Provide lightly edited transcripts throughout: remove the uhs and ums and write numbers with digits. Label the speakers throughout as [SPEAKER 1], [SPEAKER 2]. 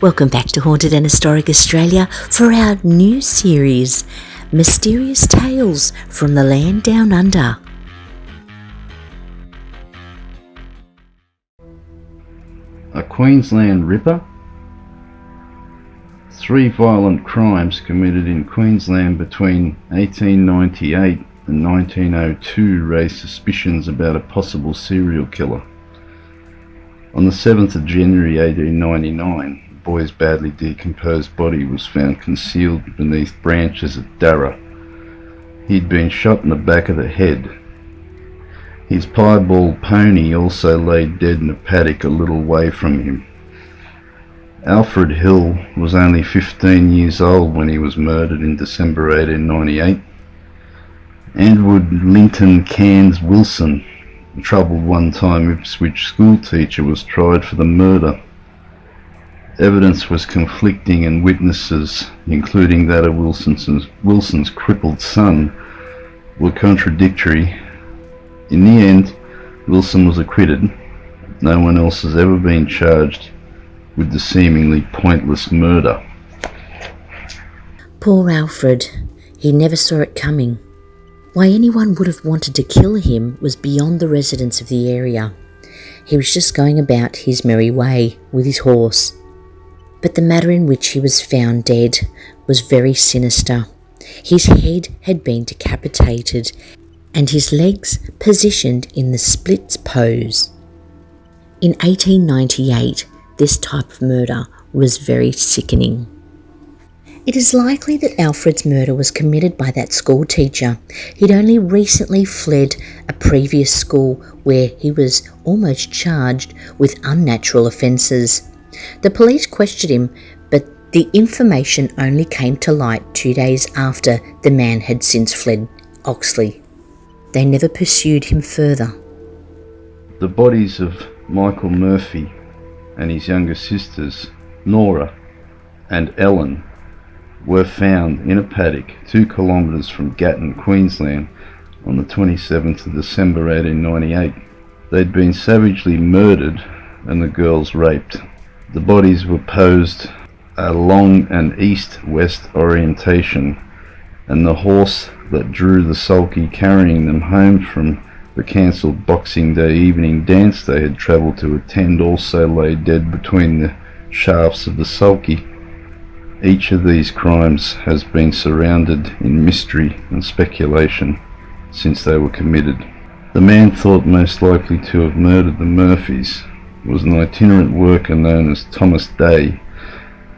[SPEAKER 1] Welcome back to Haunted and Historic Australia for our new series, Mysterious Tales from the Land Down Under.
[SPEAKER 2] A Queensland Ripper? 3 violent crimes committed in Queensland between 1898 and 1902 raised suspicions about a possible serial killer. On the 7th of January 1899, the boy's badly decomposed body was found concealed beneath branches at Darra. He'd been shot in the back of the head. His piebald pony also lay dead in a paddock a little way from him. Alfred Hill was only 15 years old when he was murdered in December 1898. Edward Linton Cairns Wilson, a troubled one-time Ipswich schoolteacher, was tried for the murder. Evidence was conflicting and witnesses, including that of Wilson's crippled son, were contradictory. In the end, Wilson was acquitted. No one else has ever been charged with the seemingly pointless murder.
[SPEAKER 1] Poor Alfred. He never saw it coming. Why anyone would have wanted to kill him was beyond the residents of the area. He was just going about his merry way with his horse. But the manner in which he was found dead was very sinister. His head had been decapitated and his legs positioned in the splits pose. In 1898, this type of murder was very sickening. It is likely that Alfred's murder was committed by that school teacher. He'd only recently fled a previous school where he was almost charged with unnatural offences. The police questioned him, but the information only came to light 2 days after the man had since fled Oxley. They never pursued him further.
[SPEAKER 2] The bodies of Michael Murphy and his younger sisters, Nora and Ellen, were found in a paddock 2 kilometres from Gatton, Queensland on the 27th of December 1898. They'd been savagely murdered and the girls raped. The bodies were posed along an east-west orientation, and the horse that drew the sulky carrying them home from the cancelled Boxing Day evening dance they had travelled to attend also lay dead between the shafts of the sulky. Each of these crimes has been surrounded in mystery and speculation since they were committed. The man thought most likely to have murdered the Murphys was an itinerant worker known as Thomas Day,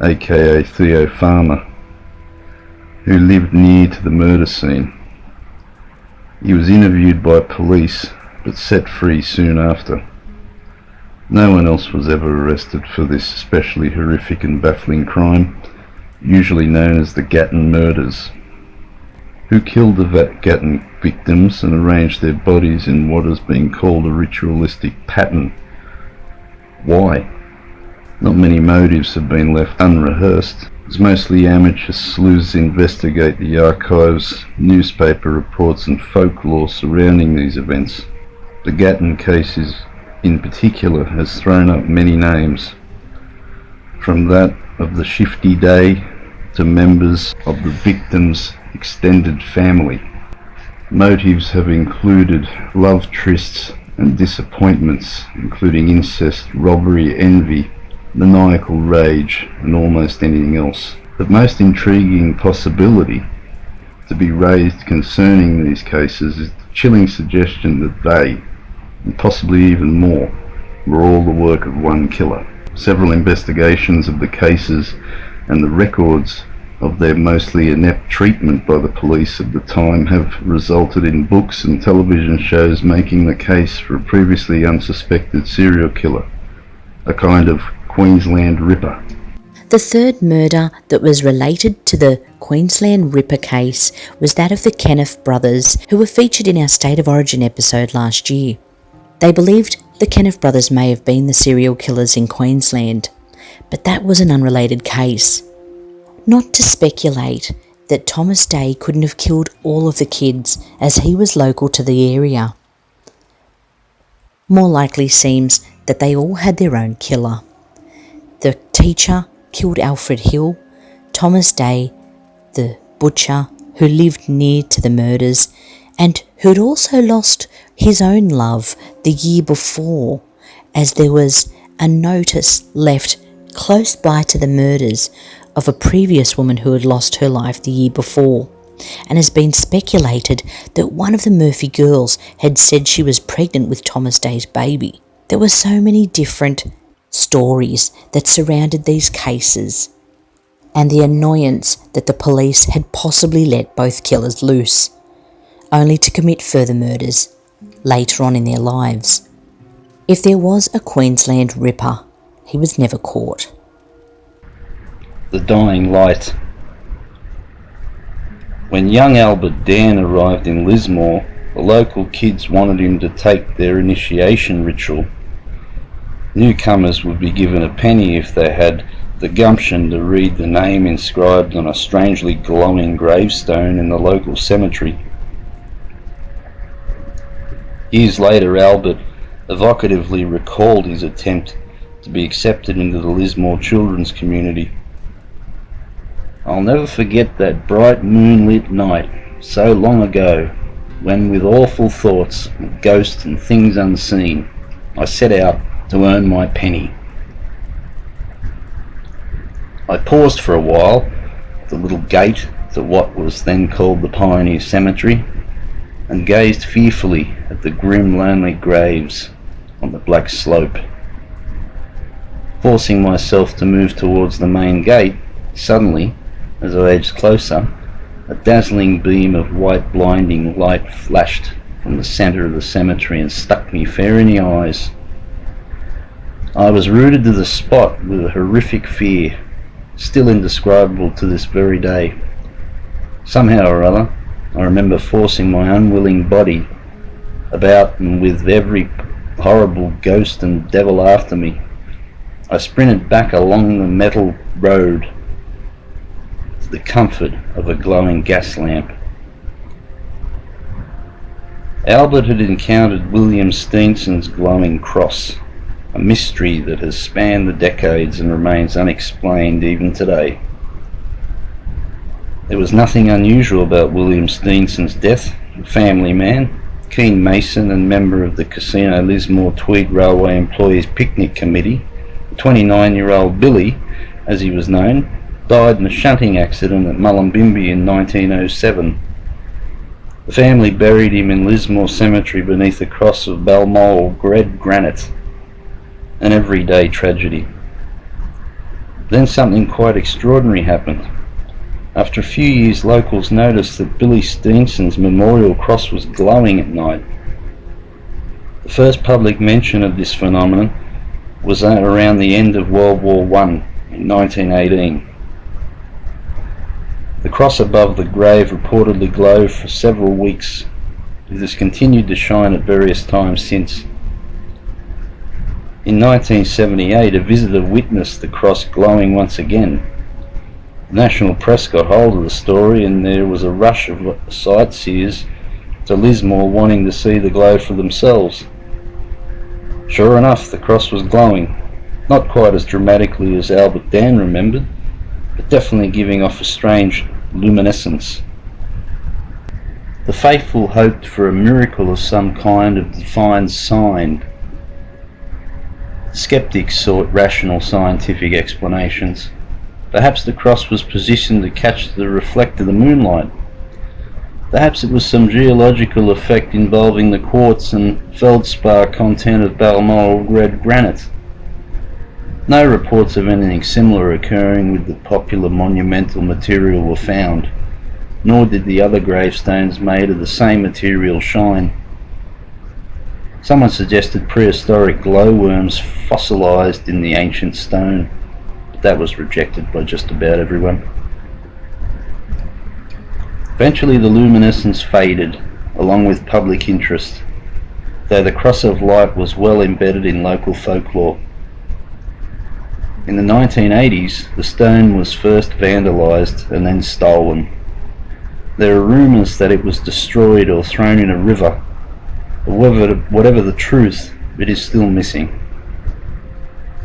[SPEAKER 2] aka Theo Farmer, who lived near to the murder scene. He was interviewed by police but set free soon after. No one else was ever arrested for this especially horrific and baffling crime, usually known as the Gatton murders. Who killed the Gatton victims and arranged their bodies in what has been called a ritualistic pattern? Why? Not many motives have been left unrehearsed, as mostly amateur sleuths investigate the archives, newspaper reports and folklore surrounding these events. The Gatton case in particular has thrown up many names, from that of the Shifty Day to members of the victim's extended family. Motives have included love trysts and disappointments, including incest, robbery, envy, maniacal rage and almost anything else. The most intriguing possibility to be raised concerning these cases is the chilling suggestion that they, and possibly even more, were all the work of one killer. Several investigations of the cases and the records of their mostly inept treatment by the police of the time have resulted in books and television shows making the case for a previously unsuspected serial killer, a kind of Queensland Ripper.
[SPEAKER 1] The third murder that was related to the Queensland Ripper case was that of the Kenneth brothers, who were featured in our State of Origin episode last year. They believed the Kenneth brothers may have been the serial killers in Queensland, but that was an unrelated case. Not to speculate that Thomas Day couldn't have killed all of the kids, as he was local to the area. More likely seems that they all had their own killer. The teacher, killed Alfred Hill, Thomas Day, the butcher who lived near to the murders and who had also lost his own love the year before, as there was a notice left close by to the murders of a previous woman who had lost her life the year before, and has been speculated that one of the Murphy girls had said she was pregnant with Thomas Day's baby. There were so many different stories that surrounded these cases, and the annoyance that the police had possibly let both killers loose, only to commit further murders later on in their lives. If there was a Queensland Ripper, he was never caught.
[SPEAKER 2] The Dying Light. When young Albert Dan arrived in Lismore, the local kids wanted him to take their initiation ritual. Newcomers would be given a penny if they had the gumption to read the name inscribed on a strangely glowing gravestone in the local cemetery. Years later, Albert evocatively recalled his attempt to be accepted into the Lismore children's community. "I'll never forget that bright moonlit night so long ago, when with awful thoughts of ghosts and things unseen, I set out to earn my penny. I paused for a while at the little gate to what was then called the Pioneer Cemetery, and gazed fearfully at the grim, lonely graves on the black slope. Forcing myself to move towards the main gate, suddenly, as I edged closer, a dazzling beam of white blinding light flashed from the centre of the cemetery and struck me fair in the eyes. I was rooted to the spot with a horrific fear, still indescribable to this very day. Somehow or other, I remember forcing my unwilling body about, and with every horrible ghost and devil after me, I sprinted back along the metal road to the comfort of a glowing gas lamp. Albert had encountered William Steenson's glowing cross, a mystery that has spanned the decades and remains unexplained even today. There was nothing unusual about William Steenson's death. A family man, keen mason and member of the Casino Lismore Tweed Railway Employees Picnic Committee, 29-year-old Billy, as he was known, died in a shunting accident at Mullumbimby in 1907. The family buried him in Lismore Cemetery beneath a cross of Balmoral red granite. An everyday tragedy. Then something quite extraordinary happened. After a few years, locals noticed that Billy Steenson's memorial cross was glowing at night. The first public mention of this phenomenon was around the end of World War I in 1918. The cross above the grave reportedly glowed for several weeks. It has continued to shine at various times since. In 1978, a visitor witnessed the cross glowing once again. The national press got hold of the story, and there was a rush of sightseers to Lismore wanting to see the glow for themselves. Sure enough, the cross was glowing, not quite as dramatically as Albert Dan remembered, but definitely giving off a strange luminescence. The faithful hoped for a miracle of some kind of defined sign. Skeptics sought rational scientific explanations. Perhaps the cross was positioned to catch the reflect of the moonlight. Perhaps it was some geological effect involving the quartz and feldspar content of Balmoral red granite. No reports of anything similar occurring with the popular monumental material were found, nor did the other gravestones made of the same material shine. Someone suggested prehistoric glowworms fossilized in the ancient stone, but that was rejected by just about everyone. Eventually the luminescence faded, along with public interest, though the cross of light was well embedded in local folklore. In the 1980s, the stone was first vandalized and then stolen. There are rumours that it was destroyed or thrown in a river. Whatever the truth, it is still missing.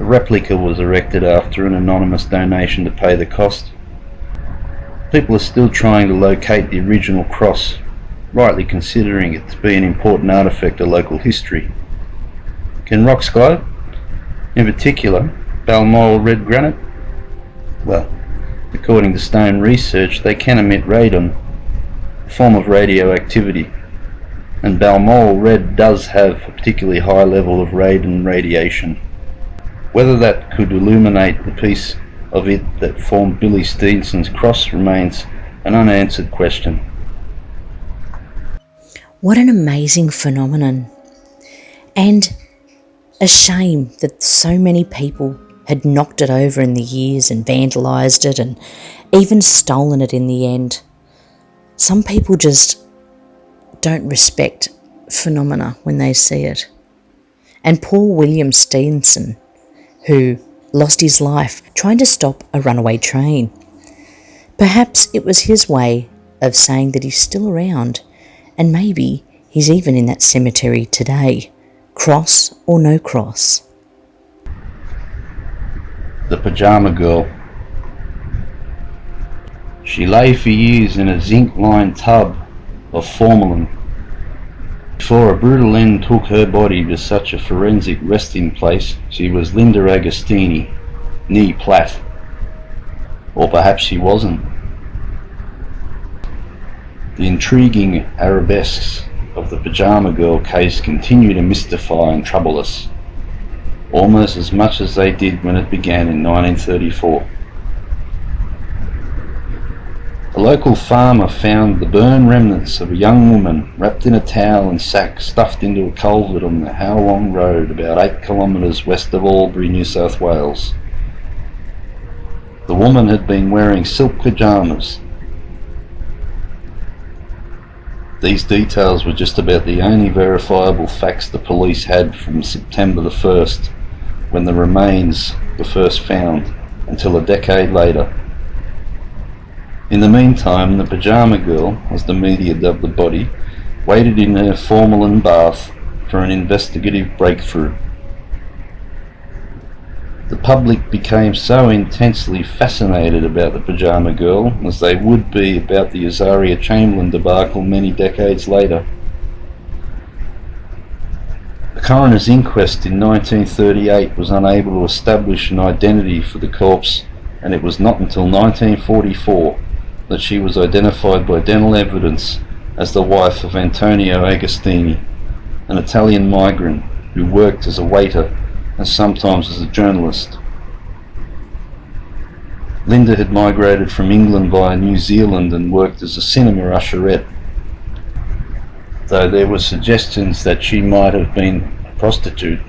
[SPEAKER 2] A replica was erected after an anonymous donation to pay the cost. People are still trying to locate the original cross, rightly considering it to be an important artefact of local history. Can rocks glow? In particular, Balmoral red granite? Well, according to stone research, they can emit radon, a form of radioactivity, and Balmoral red does have a particularly high level of radon radiation. Whether that could illuminate the piece of it that formed Billy Stevenson's cross remains an unanswered question.
[SPEAKER 1] What an amazing phenomenon. And a shame that so many people had knocked it over in the years and vandalised it and even stolen it in the end. Some people just don't respect phenomena when they see it. And poor William Stevenson, who lost his life trying to stop a runaway train. Perhaps it was his way of saying that he's still around, and maybe he's even in that cemetery today, cross or no cross.
[SPEAKER 2] The Pyjama Girl. She lay for years in a zinc-lined tub of formalin before a brutal end took her body to such a forensic resting place. She was Linda Agostini, knee plat. Or perhaps she wasn't. The intriguing arabesques of the Pyjama Girl case continue to mystify and trouble us, almost as much as they did when it began in 1934. A local farmer found the burned remnants of a young woman wrapped in a towel and sack stuffed into a culvert on the Howlong Road about 8 kilometres west of Albury, New South Wales. The woman had been wearing silk pyjamas. These details were just about the only verifiable facts the police had from September the 1st, when the remains were first found, until a decade later. In the meantime, the Pyjama Girl, as the media dubbed the body, waited in her formalin bath for an investigative breakthrough. The public became so intensely fascinated about the Pyjama Girl, as they would be about the Azaria Chamberlain debacle many decades later. The coroner's inquest in 1938 was unable to establish an identity for the corpse, and it was not until 1944 that she was identified by dental evidence as the wife of Antonio Agostini, an Italian migrant who worked as a waiter and sometimes as a journalist. Linda had migrated from England via New Zealand and worked as a cinema usherette, though there were suggestions that she might have been a prostitute.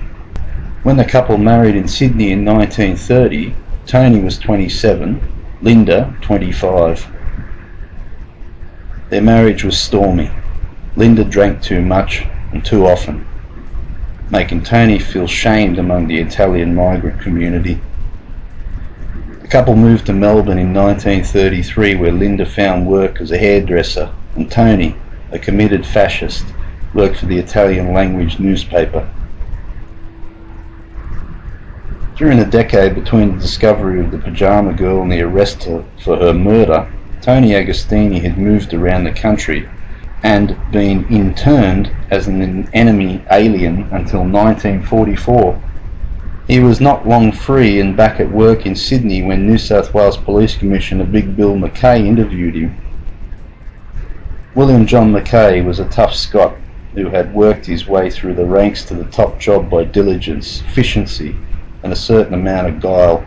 [SPEAKER 2] When the couple married in Sydney in 1930, Tony was 27, Linda 25. Their marriage was stormy. Linda drank too much and too often, making Tony feel shamed among the Italian migrant community. The couple moved to Melbourne in 1933, where Linda found work as a hairdresser, and Tony, a committed fascist, worked for the Italian language newspaper. During the decade between the discovery of the Pyjama Girl and the arrest for her murder, Tony Agostini had moved around the country and been interned as an enemy alien until 1944. He was not long free and back at work in Sydney when New South Wales Police Commissioner Big Bill McKay interviewed him. William John McKay was a tough Scot who had worked his way through the ranks to the top job by diligence, efficiency, and a certain amount of guile.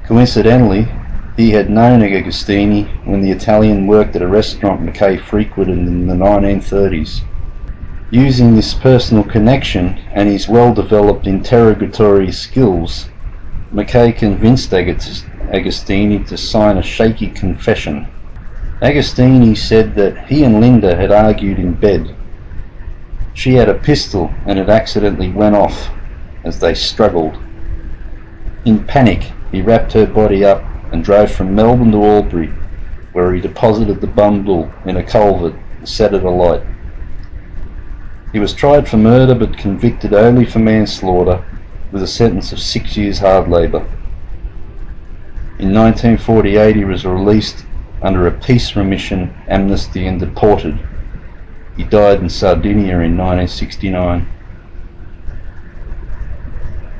[SPEAKER 2] Coincidentally, he had known Agostini when the Italian worked at a restaurant McKay frequented in the 1930s. Using this personal connection and his well-developed interrogatory skills, McKay convinced Agostini to sign a shaky confession. Agostini said that he and Linda had argued in bed. She had a pistol and it accidentally went off as they struggled. In panic, he wrapped her body up and drove from Melbourne to Albury, where he deposited the bundle in a culvert and set it alight. He was tried for murder but convicted only for manslaughter, with a sentence of 6 years hard labour. In 1948 he was released under a peace remission amnesty and deported. He died in Sardinia in 1969.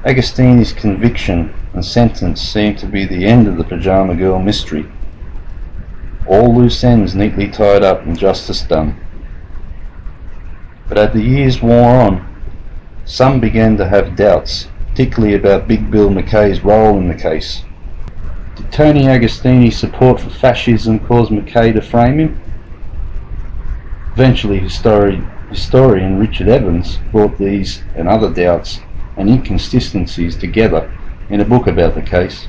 [SPEAKER 2] Agostini's conviction and sentence seemed to be the end of the Pyjama Girl mystery. All loose ends neatly tied up and justice done. But as the years wore on, some began to have doubts, particularly about Big Bill McKay's role in the case. Did Tony Agostini's support for fascism cause McKay to frame him? Eventually, historian Richard Evans brought these and other doubts and inconsistencies together in a book about the case.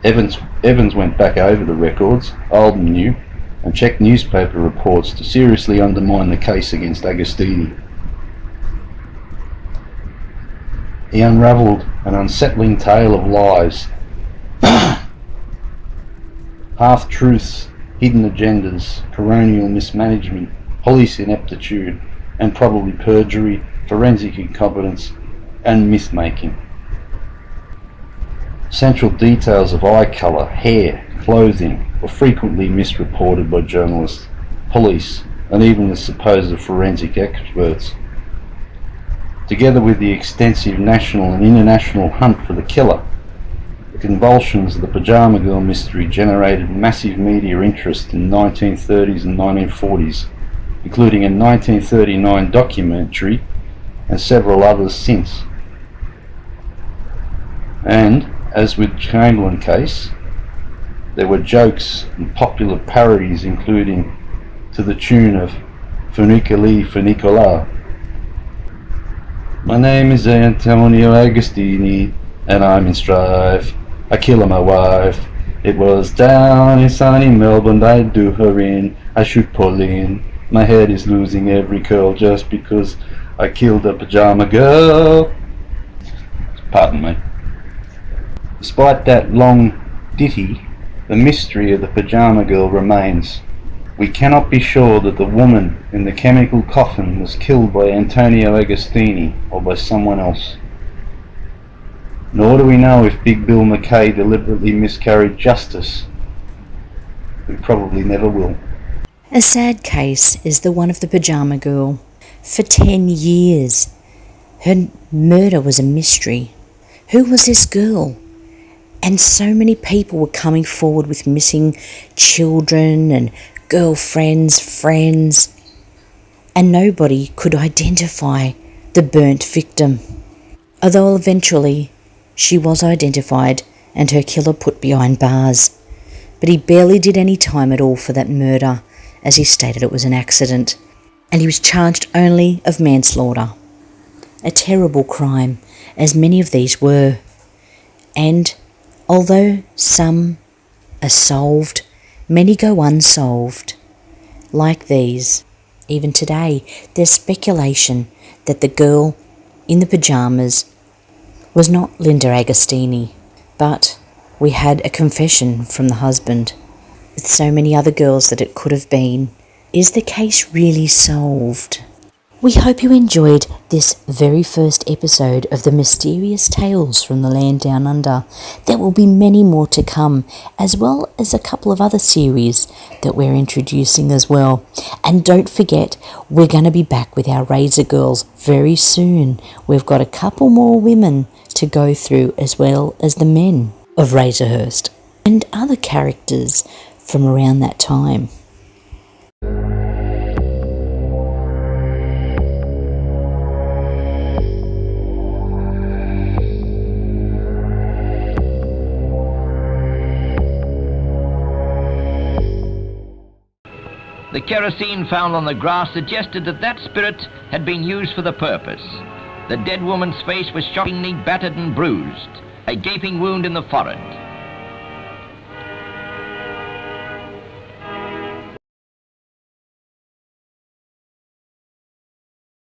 [SPEAKER 2] Evans went back over the records, old and new, and checked newspaper reports to seriously undermine the case against Agostini. He unravelled an unsettling tale of lies, half-truths, hidden agendas, coronial mismanagement, police ineptitude, and probably perjury, forensic incompetence, and myth-making. Central details of eye colour, hair, clothing were frequently misreported by journalists, police, and even the supposed forensic experts. Together with the extensive national and international hunt for the killer, the convulsions of the Pyjama Girl mystery generated massive media interest in the 1930s and 1940s, including a 1939 documentary and several others since. And, as with Chamberlain case, there were jokes and popular parodies, including to the tune of Funiculi Funicola. My name is Antonio Agostini, and I'm in strife. I killed my wife. It was down in sunny Melbourne, I'd do her in. I shoot Pauline. My head is losing every curl just because I killed a Pyjama Girl. Pardon me. Despite that long ditty, the mystery of the Pyjama Girl remains. We cannot be sure that the woman in the chemical coffin was killed by Antonio Agostini or by someone else. Nor do we know if Big Bill McKay deliberately miscarried justice. We probably never will.
[SPEAKER 1] A sad case is the one of the Pyjama Girl. For 10 years, her murder was a mystery. Who was this girl? And so many people were coming forward with missing children and girlfriends, friends, and nobody could identify the burnt victim. Although eventually she was identified and her killer put behind bars. But he barely did any time at all for that murder, as he stated it was an accident, and he was charged only of manslaughter. A terrible crime, as many of these were. And although some are solved, many go unsolved. Like these, even today, there's speculation that the girl in the pyjamas was not Linda Agostini, but we had a confession from the husband, with so many other girls that it could have been. Is the case really solved? We hope you enjoyed this very first episode of the Mysterious Tales from the Land Down Under. There will be many more to come, as well as a couple of other series that we're introducing as well. And don't forget, we're going to be back with our Razor Girls very soon. We've got a couple more women to go through, as well as the men of Razorhurst and other characters from around that time.
[SPEAKER 3] The kerosene found on the grass suggested that that spirit had been used for the purpose. The dead woman's face was shockingly battered and bruised, a gaping wound in the forehead.